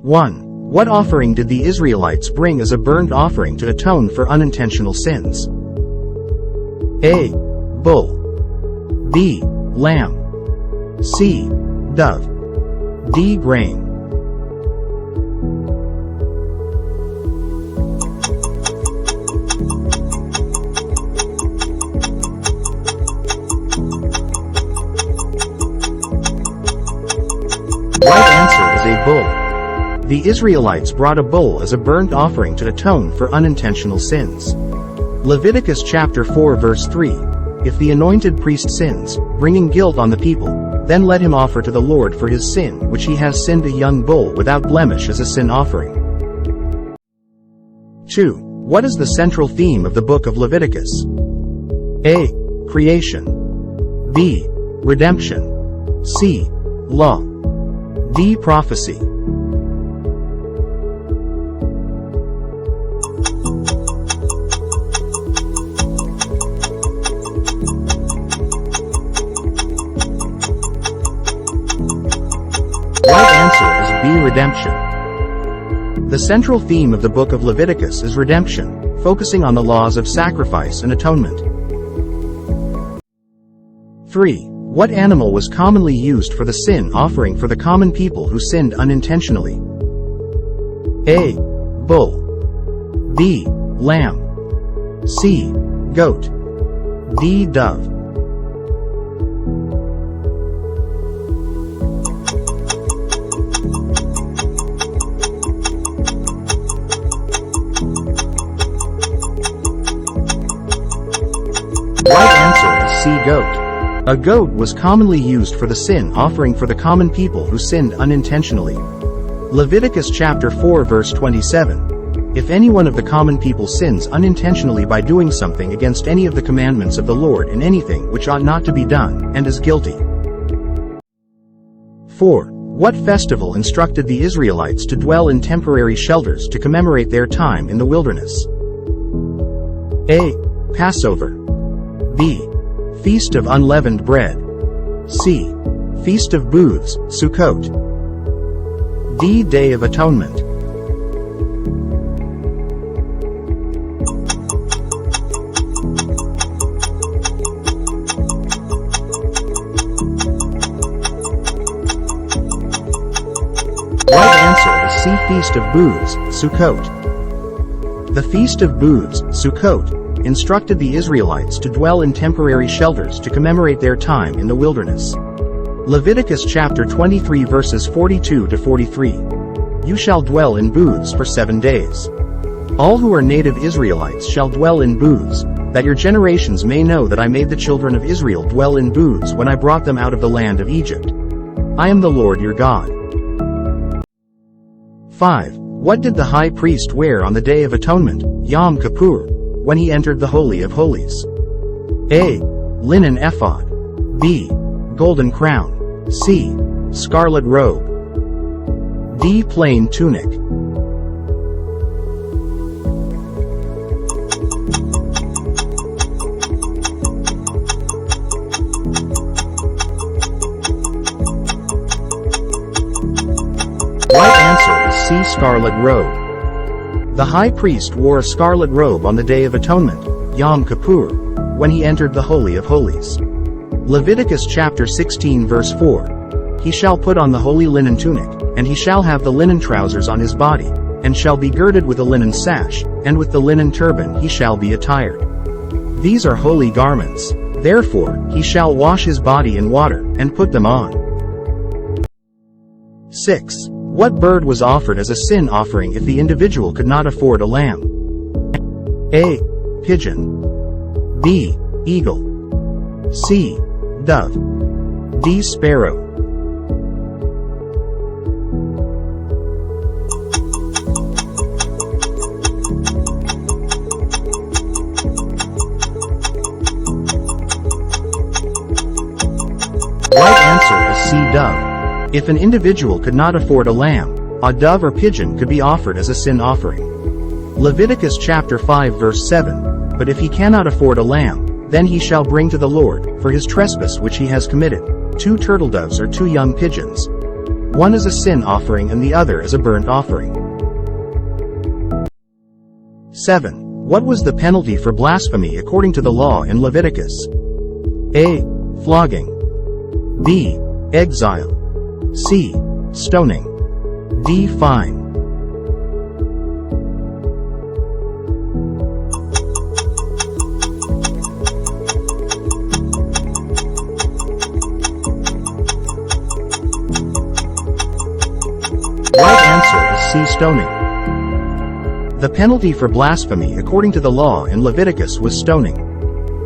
1. What offering did the Israelites bring as a burnt offering to atone for unintentional sins? A. Bull. B. Lamb. C. Dove. D. Grain. Right answer is a bull. The Israelites brought a bull as a burnt offering to atone for unintentional sins. Leviticus chapter 4 verse 3. If the anointed priest sins, bringing guilt on the people, then let him offer to the Lord for his sin which he has sinned a young bull without blemish as a sin offering. 2. What is the central theme of the book of Leviticus? A. Creation. B. Redemption. C. Law. D. Prophecy. Right answer is B. Redemption. The central theme of the book of Leviticus is redemption, focusing on the laws of sacrifice and atonement. 3. What animal was commonly used for the sin offering for the common people who sinned unintentionally? A. Bull. B. Lamb. C. Goat. D. Dove. Right answer is C. Goat. A goat was commonly used for the sin offering for the common people who sinned unintentionally. Leviticus chapter 4 verse 27. If any one of the common people sins unintentionally by doing something against any of the commandments of the Lord in anything which ought not to be done, and is guilty. 4. What festival instructed the Israelites to dwell in temporary shelters to commemorate their time in the wilderness? A. Passover. B. Feast of Unleavened Bread. C. Feast of Booths, Sukkot. D. Day of Atonement. Right answer is C. Feast of Booths, Sukkot. The Feast of Booths, Sukkot, instructed the Israelites to dwell in temporary shelters to commemorate their time in the wilderness. Leviticus chapter 23 verses 42 to 43. You shall dwell in booths for 7 days. All who are native Israelites shall dwell in booths, that your generations may know that I made the children of Israel dwell in booths when I brought them out of the land of Egypt. I am the Lord your God. 5. What did the high priest wear on the Day of Atonement, Yom Kippur, when he entered the Holy of Holies? A. Linen ephod. B. Golden crown. C. Scarlet robe. D. Plain tunic. Right answer is C. Scarlet robe. The high priest wore a scarlet robe on the Day of Atonement, Yom Kippur, when he entered the Holy of Holies. Leviticus chapter 16 verse 4. He shall put on the holy linen tunic, and he shall have the linen trousers on his body, and shall be girded with a linen sash, and with the linen turban he shall be attired. These are holy garments. Therefore, he shall wash his body in water, and put them on. 6. What bird was offered as a sin offering if the individual could not afford a lamb? A. Pigeon. B. Eagle. C. Dove. D. Sparrow. Right answer is C. Dove. If an individual could not afford a lamb, a dove or pigeon could be offered as a sin offering. Leviticus chapter 5 verse 7. But if he cannot afford a lamb, then he shall bring to the Lord, for his trespass which he has committed, 2 turtle doves or 2 young pigeons. one as a sin offering and the other as a burnt offering. 7. What was the penalty for blasphemy according to the law in Leviticus? A. Flogging. B. Exile. C. Stoning. D. Fine. Right answer is C. Stoning. The penalty for blasphemy according to the law in Leviticus was stoning.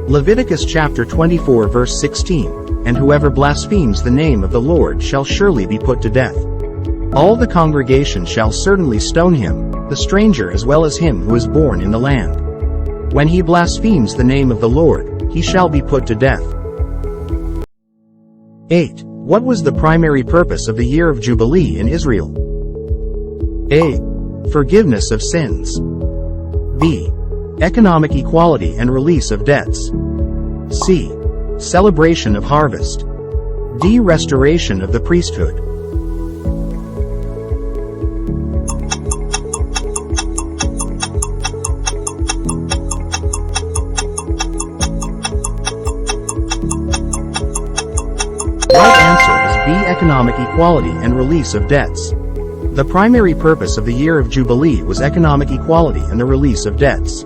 Leviticus chapter 24 verse 16, and whoever blasphemes the name of the Lord shall surely be put to death. All the congregation shall certainly stone him, the stranger as well as him who is born in the land. When he blasphemes the name of the Lord, he shall be put to death. 8. What was the primary purpose of the year of Jubilee in Israel? A. Forgiveness of sins. B. Economic equality and release of debts. C. Celebration of harvest. D. Restoration of the priesthood. Right answer is B. Economic equality and release of debts. The primary purpose of the year of Jubilee was economic equality and the release of debts.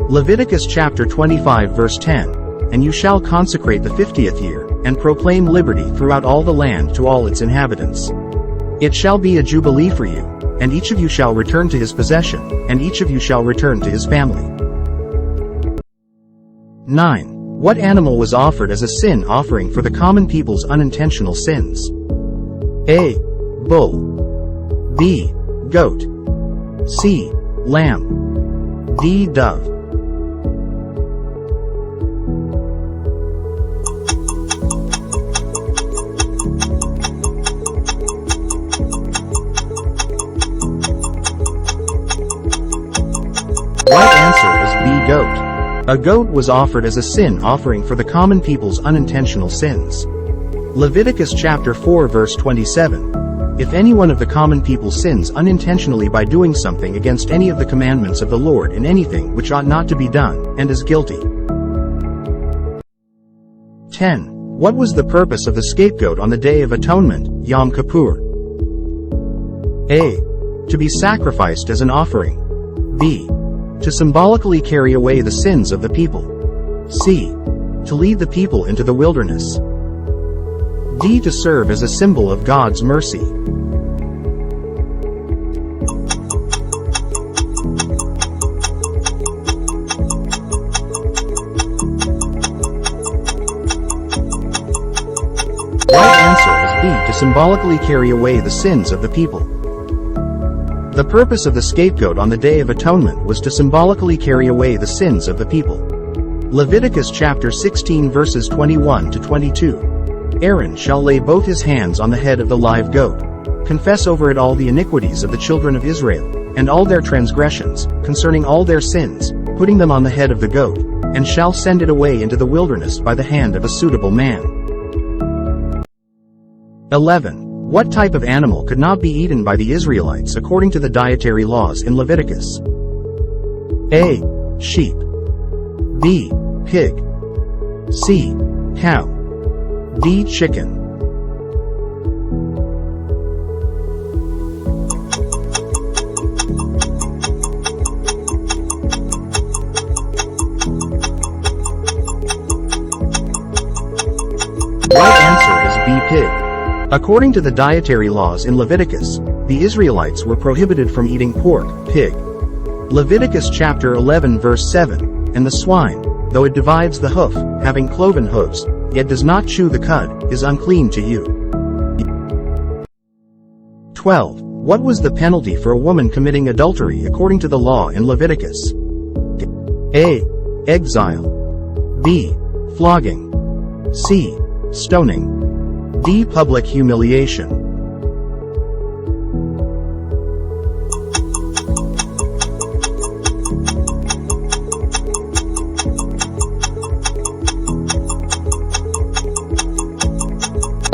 Leviticus chapter 25 verse 10, and you shall consecrate the 50th year, and proclaim liberty throughout all the land to all its inhabitants. It shall be a jubilee for you, and each of you shall return to his possession, and each of you shall return to his family. 9. What animal was offered as a sin offering for the common people's unintentional sins? A. Bull. B. Goat. C. Lamb. D. Dove. Right answer is B. Goat. A goat was offered as a sin offering for the common people's unintentional sins. Leviticus chapter 4 verse 27. If any one of the common people sins unintentionally by doing something against any of the commandments of the Lord in anything which ought not to be done, and is guilty. 10. What was the purpose of the scapegoat on the Day of Atonement, Yom Kippur? A. To be sacrificed as an offering. B. To symbolically carry away the sins of the people. C. To lead the people into the wilderness. D. To serve as a symbol of God's mercy. Right answer is B. To symbolically carry away the sins of the people. The purpose of the scapegoat on the Day of Atonement was to symbolically carry away the sins of the people. Leviticus chapter 16 verses 21 to 22. Aaron shall lay both his hands on the head of the live goat, confess over it all the iniquities of the children of Israel, and all their transgressions, concerning all their sins, putting them on the head of the goat, and shall send it away into the wilderness by the hand of a suitable man. 11. What type of animal could not be eaten by the Israelites according to the dietary laws in Leviticus? A. Sheep. B. Pig. C. Cow. D. Chicken. Right answer is B. Pig. According to the dietary laws in Leviticus, the Israelites were prohibited from eating pork, pig. Leviticus chapter 11 verse 7, and the swine, though it divides the hoof, having cloven hoofs, yet does not chew the cud, is unclean to you. 12. What was the penalty for a woman committing adultery according to the law in Leviticus? A. Exile. B. Flogging. C. Stoning. D. Public humiliation.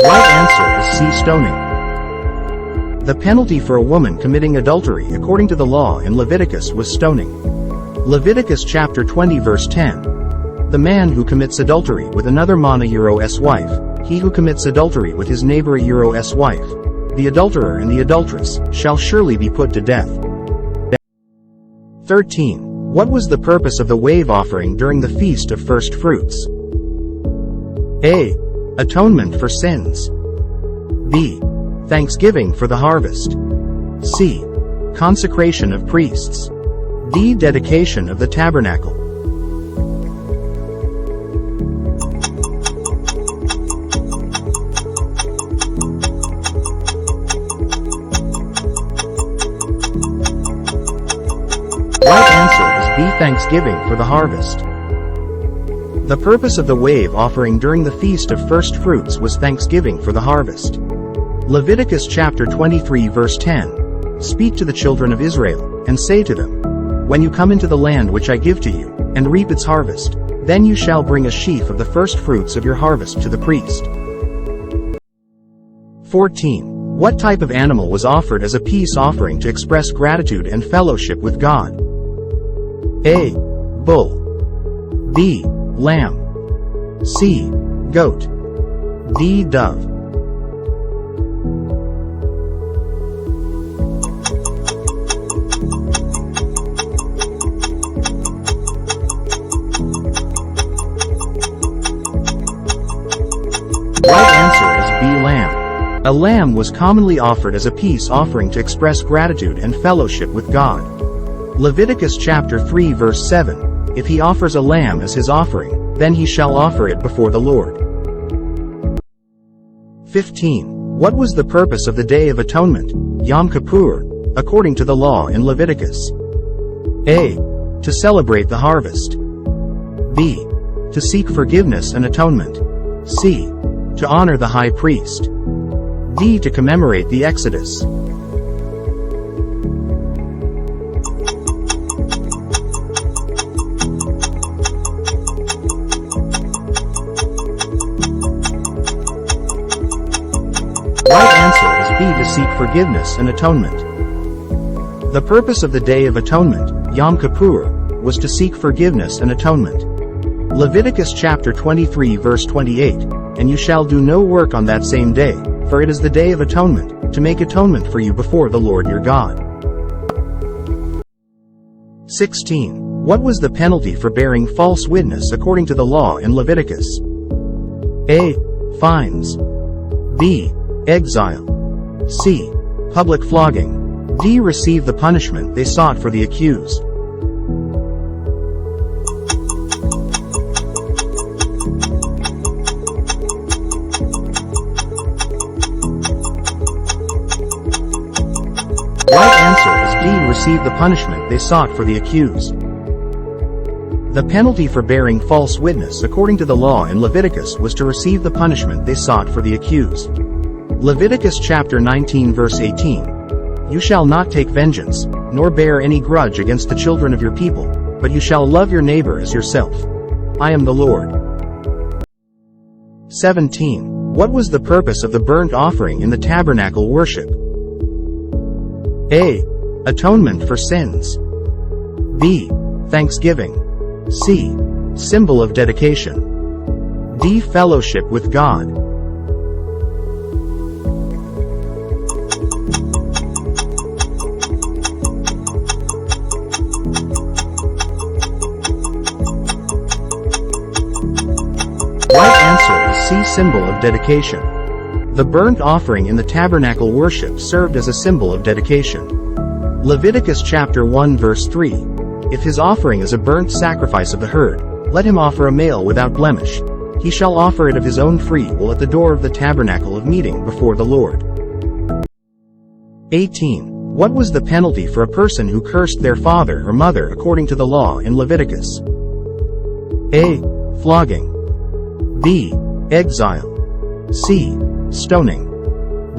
Right answer is C. Stoning. The penalty for a woman committing adultery according to the law in Leviticus was stoning. Leviticus chapter 20 verse 10. The man who commits adultery with another mana-s wife, he who commits adultery with his neighbor-s wife, the adulterer and the adulteress, shall surely be put to death. 13. What was the purpose of the wave offering during the Feast of First Fruits? A. Atonement for sins. B. Thanksgiving for the harvest. C. Consecration of priests. D. Dedication of the tabernacle. Right answer is B. Thanksgiving for the harvest. The purpose of the wave offering during the Feast of First Fruits was thanksgiving for the harvest. Leviticus chapter 23 verse 10. Speak to the children of Israel, and say to them, when you come into the land which I give to you, and reap its harvest, then you shall bring a sheaf of the first fruits of your harvest to the priest. 14. What type of animal was offered as a peace offering to express gratitude and fellowship with God? A. Bull. B. Lamb. C. Goat. D. Dove. Right answer is B. Lamb. A lamb was commonly offered as a peace offering to express gratitude and fellowship with God. Leviticus chapter 3 verse 7. If he offers a lamb as his offering, then he shall offer it before the Lord. 15. What was the purpose of the Day of Atonement, Yom Kippur, according to the law in Leviticus? A. To celebrate the harvest. B. To seek forgiveness and atonement. C. To honor the high priest. D. To commemorate the Exodus. Right answer is B. To seek forgiveness and atonement. The purpose of the Day of Atonement, Yom Kippur, was to seek forgiveness and atonement. Leviticus chapter 23 verse 28, and you shall do no work on that same day, for it is the Day of Atonement, to make atonement for you before the Lord your God. 16. What was the penalty for bearing false witness according to the law in Leviticus? A. Fines. B. Exile. C. Public flogging. D. Receive the punishment they sought for the accused. Right answer is D. Receive the punishment they sought for the accused. The penalty for bearing false witness according to the law in Leviticus was to receive the punishment they sought for the accused. Leviticus chapter 19 verse 18. You shall not take vengeance, nor bear any grudge against the children of your people, but you shall love your neighbor as yourself. I am the Lord. 17. What was the purpose of the burnt offering in the tabernacle worship? A. Atonement for sins. B. Thanksgiving. C. Symbol of dedication. D. Fellowship with God. Right answer is C. Symbol of dedication. The burnt offering in the tabernacle worship served as a symbol of dedication. Leviticus chapter 1 verse 3. If his offering is a burnt sacrifice of the herd, let him offer a male without blemish. He shall offer it of his own free will at the door of the tabernacle of meeting before the Lord. 18. What was the penalty for a person who cursed their father or mother according to the law in Leviticus? A. Flogging. B. Exile. C. Stoning.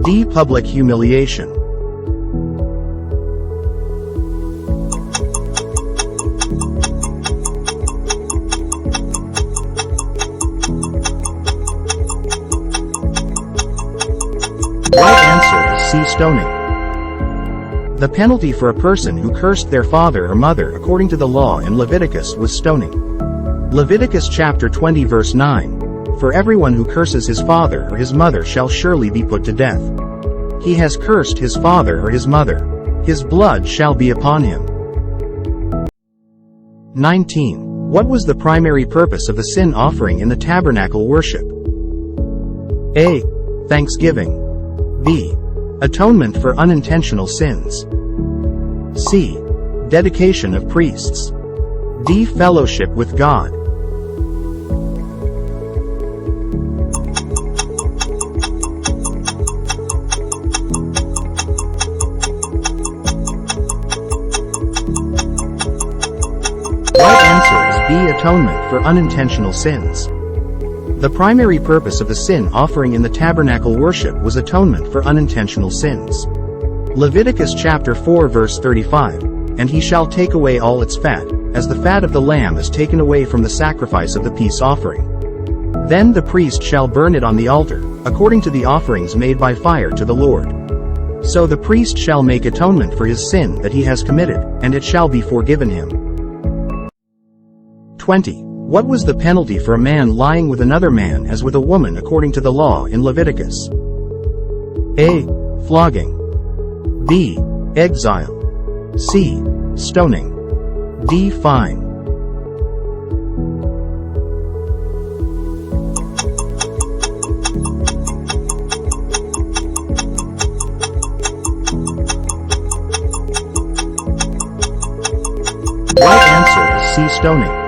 D. Public humiliation. Right answer is C. Stoning. The penalty for a person who cursed their father or mother according to the law in Leviticus was stoning. Leviticus chapter 20 verse 9. For everyone who curses his father or his mother shall surely be put to death. He has cursed his father or his mother. His blood shall be upon him. 19. What was the primary purpose of the sin offering in the tabernacle worship? A. Thanksgiving. B. Atonement for unintentional sins. C. Dedication of priests. D. Fellowship with God. Right answer is B. Atonement for unintentional sins. The primary purpose of the sin offering in the tabernacle worship was atonement for unintentional sins. Leviticus chapter 4 verse 35, and he shall take away all its fat, as the fat of the lamb is taken away from the sacrifice of the peace offering. Then the priest shall burn it on the altar, according to the offerings made by fire to the Lord. So the priest shall make atonement for his sin that he has committed, and it shall be forgiven him. 20. What was the penalty for a man lying with another man as with a woman according to the law in Leviticus? A. Flogging. B. Exile. C. Stoning. D. Fine. Right answer is C. Stoning.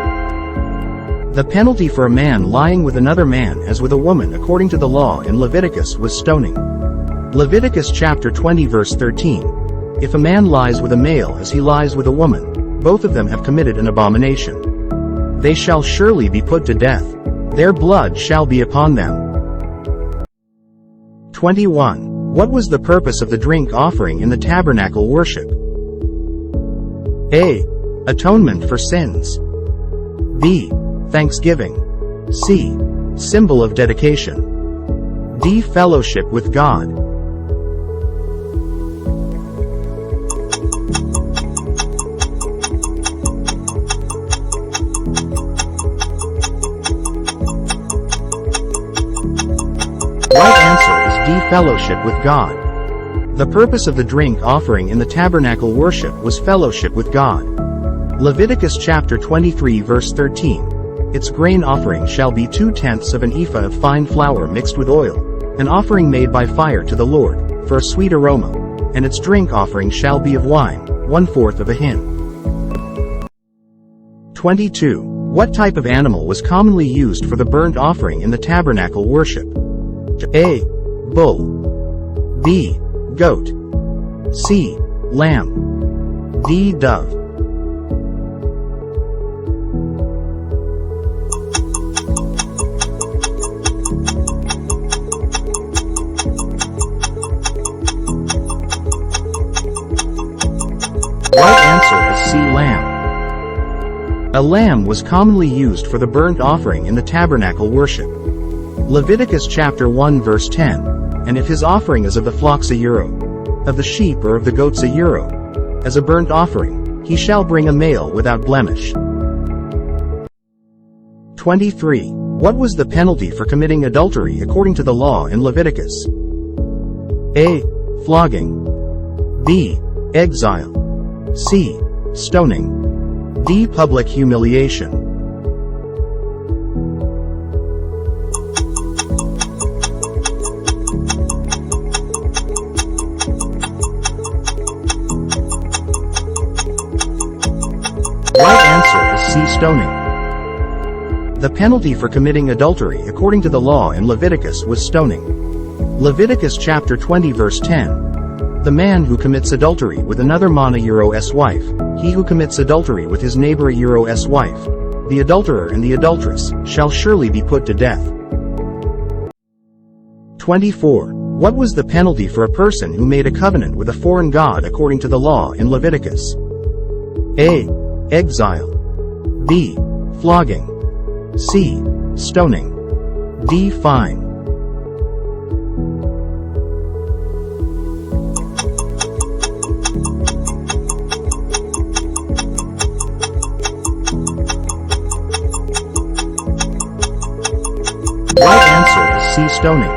The penalty for a man lying with another man as with a woman according to the law in Leviticus was stoning. Leviticus chapter 20 verse 13. If a man lies with a male as he lies with a woman, both of them have committed an abomination. They shall surely be put to death. Their blood shall be upon them. 21. What was the purpose of the drink offering in the tabernacle worship? A. Atonement for sins. B. Thanksgiving. C. Symbol of dedication. D. Fellowship with God. Right answer is D. Fellowship with God. The purpose of the drink offering in the tabernacle worship was fellowship with God. Leviticus chapter 23 verse 13. Its grain offering shall be 2/10 of an ephah of fine flour mixed with oil, an offering made by fire to the Lord, for a sweet aroma, and its drink offering shall be of wine, 1/4 of a hin. 22. What type of animal was commonly used for the burnt offering in the tabernacle worship? A. Bull. B. Goat. C. Lamb. D. Dove. Right answer is C. Lamb. A lamb was commonly used for the burnt offering in the tabernacle worship. Leviticus chapter 1 verse 10. And if his offering is of the flocks a euro, of the sheep or of the goats a euro, as a burnt offering, he shall bring a male without blemish. 23. What was the penalty for committing adultery according to the law in Leviticus? A. Flogging. B. Exile. C. Stoning. D. Public humiliation. Right answer is C. Stoning. The penalty for committing adultery according to the law in Leviticus was stoning. Leviticus chapter 20 verse 10. The man who commits adultery with another man a euro's wife, he who commits adultery with his neighbor a euro's wife, the adulterer and the adulteress, shall surely be put to death. 24. What was the penalty for a person who made a covenant with a foreign god according to the law in Leviticus? A. Exile. B. Flogging. C. Stoning. D. Fine. C. Stoning.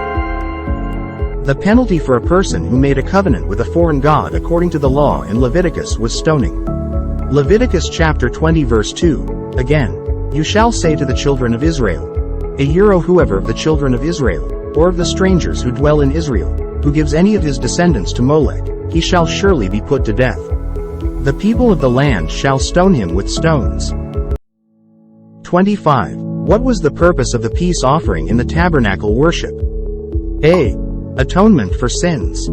The penalty for a person who made a covenant with a foreign god according to the law in Leviticus was stoning. Leviticus chapter 20 verse 2, again, you shall say to the children of Israel, whoever of the children of Israel, or of the strangers who dwell in Israel, who gives any of his descendants to Molech, he shall surely be put to death. The people of the land shall stone him with stones. 25. What was the purpose of the peace offering in the tabernacle worship? A. Atonement for sins.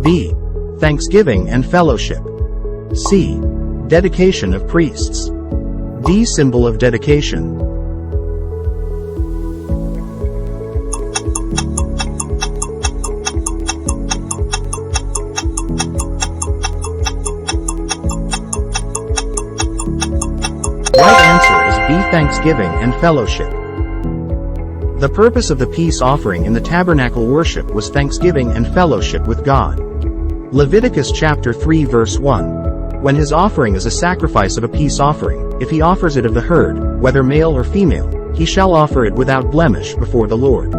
B. Thanksgiving and fellowship. C. Dedication of priests. D. Symbol of dedication. Right answer is B. Thanksgiving and fellowship. The purpose of the peace offering in the tabernacle worship was thanksgiving and fellowship with God. Leviticus chapter 3 verse 1. When his offering is a sacrifice of a peace offering, if he offers it of the herd, whether male or female, he shall offer it without blemish before the Lord.